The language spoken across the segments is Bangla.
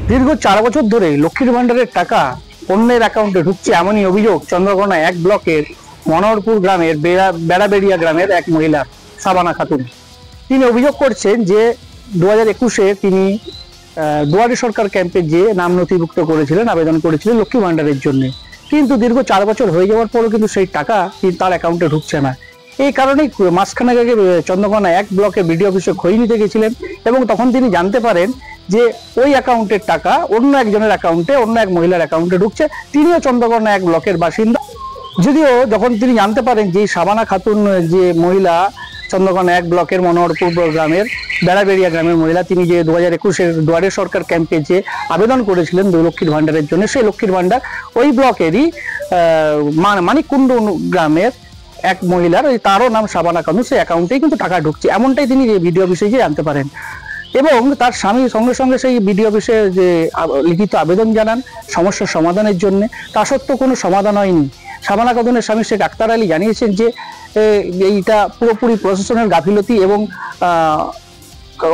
দীর্ঘ 4 বছর ধরে লক্ষ্মীর ভান্ডারের টাকা অন্যের অ্যাকাউন্টে ঢুকছে এমনই অভিযোগ চন্দ্রকোনা 1 ব্লকের মনোহরপুর গ্রামের বেড়াবেড়িয়া গ্রামের এক মহিলা সাবানা খাতুন। তিনি অভিযোগ করছেন যে 2021-এ তিনি দুয়ারে সরকার ক্যাম্পে যে নাম নথিভুক্ত করেছিলেন, আবেদন করেছিলেন লক্ষ্মী ভান্ডারের জন্য, কিন্তু দীর্ঘ 4 বছর হয়ে যাওয়ার পরও কিন্তু সেই টাকা তার অ্যাকাউন্টে ঢুকছে না। এই কারণেই মাসখানেক আগে চন্দ্রকোনা 1 ব্লকে বিডিও অফিসে খোঁজ নিতে গেছিলেন এবং তখন তিনি জানতে পারেন যে ওই অ্যাকাউন্টের টাকা অন্য একজনের অ্যাকাউন্টে, অন্য এক মহিলার অ্যাকাউন্টে ঢুকছে। তিনিও চন্দ্রকোনা 1 ব্লকের বাসিন্দা। যদিও যখন তিনি জানতে পারেন যে সাবানা খাতুন যে মহিলা, চন্দ্রকোনা 1 ব্লকের মনোহরপুর গ্রামের বেড়াবেড়িয়া গ্রামের মহিলা, তিনি যে 2021-এর দুয়ারে সরকার ক্যাম্পে যে আবেদন করেছিলেন লক্ষ্মীর ভান্ডারের জন্য, সেই লক্ষ্মীর ভান্ডার ওই ব্লকেরই মানিককুণ্ড গ্রামের এক মহিলার, তারও নাম সাবানা খাতুন, সেই অ্যাকাউন্টেই কিন্তু টাকা ঢুকছে, এমনটাই তিনি বিডিও অফিসে গিয়ে জানতে পারেন। এবং তার স্বামী সঙ্গে সঙ্গে সেই বিডিও অফিসে যে লিখিত আবেদন জানান সমস্যার সমাধানের জন্য। তা সত্ত্বেও কোনো সমাধান হয়নি। সাবানা খাতুনের স্বামী শেখ আক্তার আলী জানিয়েছেন যে এইটা পুরোপুরি প্রশাসনের গাফিলতি এবং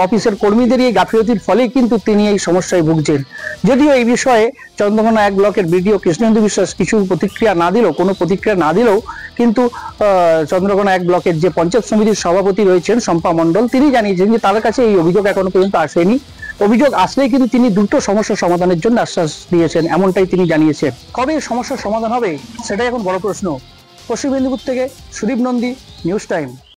অফিসের কর্মীদের এই গাফিলতির ফলে কিন্তু তিনি এই সমস্যায় ভুগছেন। যদিও এই বিষয়ে চন্দ্রকোনা 1 ব্লকের বিডিও কৃষ্ণেন্দু বিশ্বাস কোনো প্রতিক্রিয়া না দিলেও কিন্তু চন্দ্রকোনা 1 ব্লকের যে পঞ্চায়েত সমিতির সভাপতি রয়েছেন শম্পা মণ্ডল, তিনি জানিয়েছেন যে তার কাছে এই অভিযোগ এখনো পর্যন্ত আসেনি। অভিযোগ আসলেই কিন্তু তিনি দ্রুত সমস্যার সমাধানের জন্য আশ্বাস দিয়েছেন, এমনটাই তিনি জানিয়েছেন। কবে এই সমস্যার সমাধান হবে সেটাই এখন বড় প্রশ্ন। পশ্চিম মেদিনীপুর থেকে সুদীপ নন্দী, নিউজ টাইম।